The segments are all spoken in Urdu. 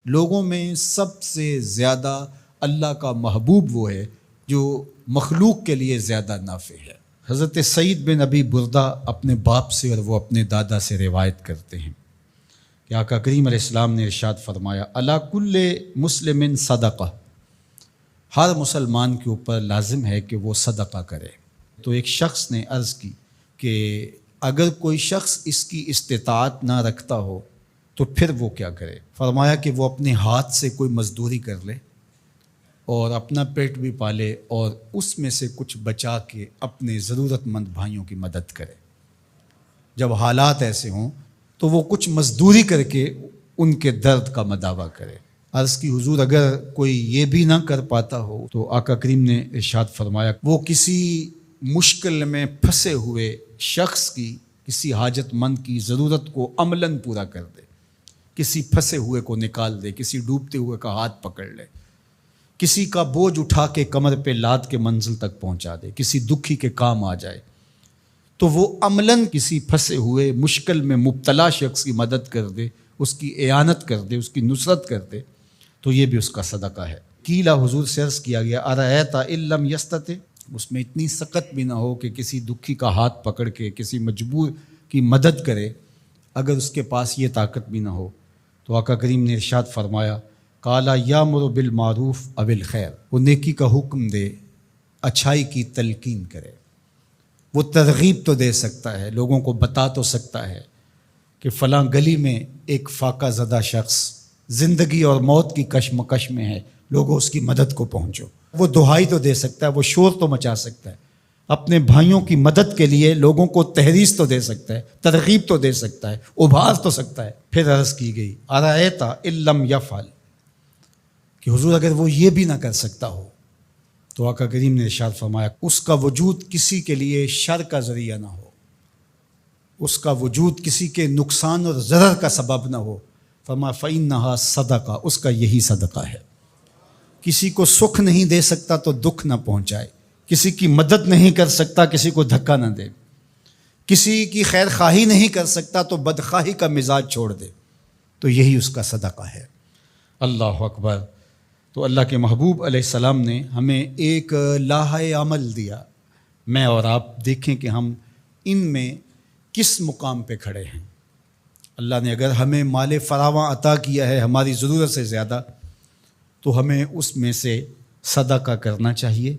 لوگوں میں سب سے زیادہ اللہ کا محبوب وہ ہے جو مخلوق کے لیے زیادہ نافع ہے۔ حضرت سعید بن ابی بردہ اپنے باپ سے اور وہ اپنے دادا سے روایت کرتے ہیں کہ آقا کریم علیہ السلام نے ارشاد فرمایا علی کل مسلم صدقہ، ہر مسلمان کے اوپر لازم ہے کہ وہ صدقہ کرے۔ تو ایک شخص نے عرض کی کہ اگر کوئی شخص اس کی استطاعت نہ رکھتا ہو تو پھر وہ کیا کرے؟ فرمایا کہ وہ اپنے ہاتھ سے کوئی مزدوری کر لے اور اپنا پیٹ بھی پالے اور اس میں سے کچھ بچا کے اپنے ضرورت مند بھائیوں کی مدد کرے۔ جب حالات ایسے ہوں تو وہ کچھ مزدوری کر کے ان کے درد کا مداوع کرے۔ عرض کی حضور اگر کوئی یہ بھی نہ کر پاتا ہو تو آقا کریم نے ارشاد فرمایا وہ کسی مشکل میں پھنسے ہوئے شخص کی، کسی حاجت مند کی ضرورت کو عملاً پورا کر دے، کسی پھنسے ہوئے کو نکال دے، کسی ڈوبتے ہوئے کا ہاتھ پکڑ لے، کسی کا بوجھ اٹھا کے کمر پہ لاد کے منزل تک پہنچا دے، کسی دکھی کے کام آ جائے تو وہ عملاً کسی پھنسے ہوئے مشکل میں مبتلا شخص کی مدد کر دے، اس کی اعانت کر دے، اس کی نصرت کر دے، تو یہ بھی اس کا صدقہ ہے۔ قیلا حضور سے عرض کیا گیا ارأیت ان لم یستطع، اس میں اتنی سخت بھی نہ ہو کہ کسی دکھی کا ہاتھ پکڑ کے کسی مجبور کی مدد کرے، اگر اس کے پاس یہ طاقت بھی نہ ہو تو آقا کریم نے ارشاد فرمایا قالا یامر بالمعروف او الخیر، وہ نیکی کا حکم دے، اچھائی کی تلقین کرے۔ وہ ترغیب تو دے سکتا ہے، لوگوں کو بتا تو سکتا ہے کہ فلاں گلی میں ایک فاقہ زدہ شخص زندگی اور موت کی کشمکش میں ہے، لوگوں اس کی مدد کو پہنچو۔ وہ دہائی تو دے سکتا ہے، وہ شور تو مچا سکتا ہے، اپنے بھائیوں کی مدد کے لیے لوگوں کو تحریض تو دے سکتا ہے، ترغیب تو دے سکتا ہے، ابھار تو سکتا ہے۔ پھر عرض کی گئی ارأیت ان لم یفعل، کہ حضور اگر وہ یہ بھی نہ کر سکتا ہو تو آقا کریم نے ارشاد فرمایا اس کا وجود کسی کے لیے شر کا ذریعہ نہ ہو، اس کا وجود کسی کے نقصان اور ضرر کا سبب نہ ہو، فرمایا فإنہا صدقہ، اس کا یہی صدقہ ہے۔ کسی کو سکھ نہیں دے سکتا تو دکھ نہ پہنچائے، کسی کی مدد نہیں کر سکتا کسی کو دھکا نہ دے، کسی کی خیر خواہی نہیں کر سکتا تو بدخواہی کا مزاج چھوڑ دے، تو یہی اس کا صدقہ ہے۔ اللہ اکبر۔ تو اللہ کے محبوب علیہ السلام نے ہمیں ایک لاحہ عمل دیا، میں اور آپ دیکھیں کہ ہم ان میں کس مقام پہ کھڑے ہیں۔ اللہ نے اگر ہمیں مال فراواں عطا کیا ہے ہماری ضرورت سے زیادہ تو ہمیں اس میں سے صدقہ کرنا چاہیے،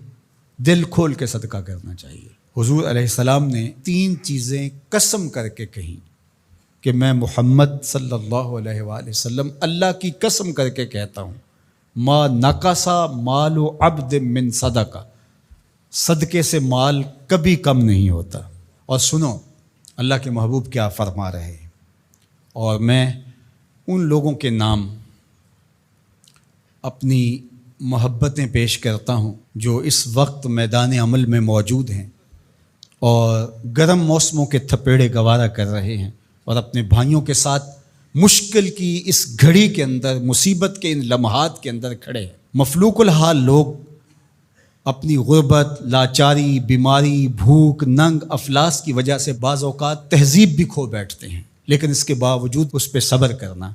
دل کھول کے صدقہ کرنا چاہیے۔ حضور علیہ السلام نے 3 چیزیں قسم کر کے کہیں کہ میں محمد صلی اللہ علیہ وآلہ وسلم اللہ کی قسم کر کے کہتا ہوں ما نقصا مال عبد من صدقہ، صدقے سے مال کبھی کم نہیں ہوتا۔ اور سنو اللہ کے محبوب کیا فرما رہے ہیں، اور میں ان لوگوں کے نام اپنی محبتیں پیش کرتا ہوں جو اس وقت میدان عمل میں موجود ہیں اور گرم موسموں کے تھپیڑے گوارا کر رہے ہیں اور اپنے بھائیوں کے ساتھ مشکل کی اس گھڑی کے اندر، مصیبت کے ان لمحات کے اندر کھڑے ہیں۔ مفلوق الحال لوگ اپنی غربت، لاچاری، بیماری، بھوک، ننگ، افلاس کی وجہ سے بعض اوقات تہذیب بھی کھو بیٹھتے ہیں، لیکن اس کے باوجود اس پہ صبر کرنا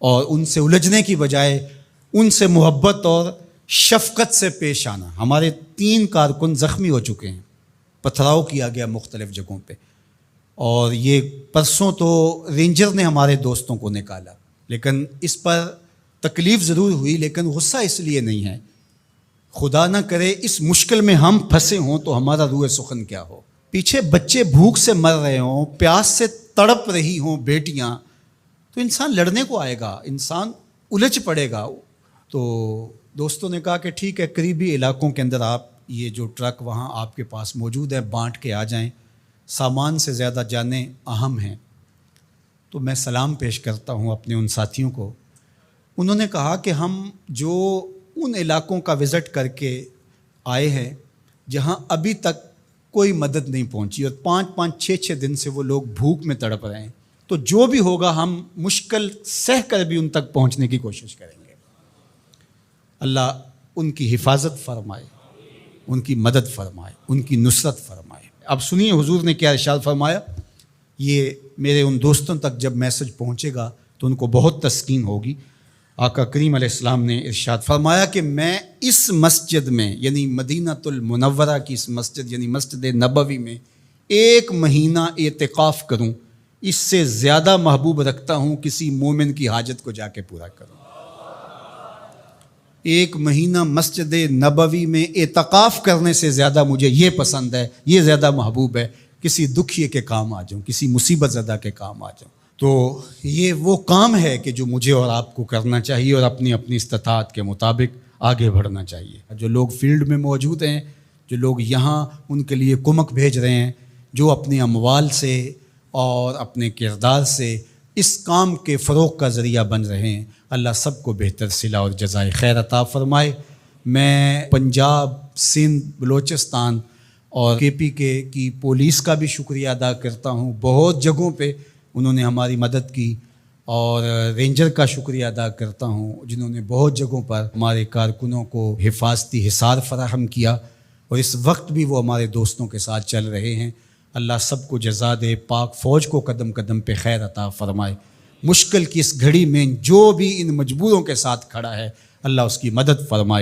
اور ان سے الجھنے کی بجائے ان سے محبت اور شفقت سے پیش آنا۔ ہمارے 3 کارکن زخمی ہو چکے ہیں، پتھراؤ کیا گیا مختلف جگہوں پہ، اور یہ پرسوں تو رینجر نے ہمارے دوستوں کو نکالا، لیکن اس پر تکلیف ضرور ہوئی، لیکن غصہ اس لیے نہیں ہے، خدا نہ کرے اس مشکل میں ہم پھنسے ہوں تو ہمارا روح سخن کیا ہو۔ پیچھے بچے بھوک سے مر رہے ہوں، پیاس سے تڑپ رہی ہوں بیٹیاں، تو انسان لڑنے کو آئے گا، انسان الجھ پڑے گا۔ تو دوستوں نے کہا کہ ٹھیک ہے، قریبی علاقوں کے اندر آپ یہ جو ٹرک وہاں آپ کے پاس موجود ہے بانٹ کے آ جائیں، سامان سے زیادہ جانیں اہم ہیں۔ تو میں سلام پیش کرتا ہوں اپنے ان ساتھیوں کو۔ انہوں نے کہا کہ ہم جو ان علاقوں کا وزٹ کر کے آئے ہیں جہاں ابھی تک کوئی مدد نہیں پہنچی اور 5-5 6-6 دن سے وہ لوگ بھوک میں تڑپ رہے ہیں، تو جو بھی ہوگا ہم مشکل سہ کر بھی ان تک پہنچنے کی کوشش کریں گے۔ اللہ ان کی حفاظت فرمائے، ان کی مدد فرمائے، ان کی نصرت فرمائے۔ اب سنیے حضور نے کیا ارشاد فرمایا، یہ میرے ان دوستوں تک جب میسج پہنچے گا تو ان کو بہت تسکین ہوگی۔ آقا کریم علیہ السلام نے ارشاد فرمایا کہ میں اس مسجد میں یعنی مدینۃ المنورہ کی اس مسجد یعنی مسجد نبوی میں 1 مہینہ اعتکاف کروں، اس سے زیادہ محبوب رکھتا ہوں کسی مومن کی حاجت کو جا کے پورا کروں۔ 1 مہینہ مسجد نبوی میں اعتکاف کرنے سے زیادہ مجھے یہ پسند ہے، یہ زیادہ محبوب ہے کسی دکھیے کے کام آ جاؤں، کسی مصیبت زدہ کے کام آ جاؤں۔ تو یہ وہ کام ہے کہ جو مجھے اور آپ کو کرنا چاہیے اور اپنی اپنی استطاعت کے مطابق آگے بڑھنا چاہیے۔ جو لوگ فیلڈ میں موجود ہیں، جو لوگ یہاں ان کے لیے کمک بھیج رہے ہیں، جو اپنے اموال سے اور اپنے کردار سے اس کام کے فروغ کا ذریعہ بن رہے ہیں، اللہ سب کو بہتر صلہ اور جزائے خیر عطا فرمائے۔ میں پنجاب، سندھ، بلوچستان اور KP کی پولیس کا بھی شکریہ ادا کرتا ہوں، بہت جگہوں پہ انہوں نے ہماری مدد کی، اور رینجر کا شکریہ ادا کرتا ہوں جنہوں نے بہت جگہوں پر ہمارے کارکنوں کو حفاظتی حصار فراہم کیا، اور اس وقت بھی وہ ہمارے دوستوں کے ساتھ چل رہے ہیں۔ اللہ سب کو جزا دے، پاک فوج کو قدم قدم پہ خیر عطا فرمائے۔ مشکل کی اس گھڑی میں جو بھی ان مجبوروں کے ساتھ کھڑا ہے، اللہ اس کی مدد فرمائے۔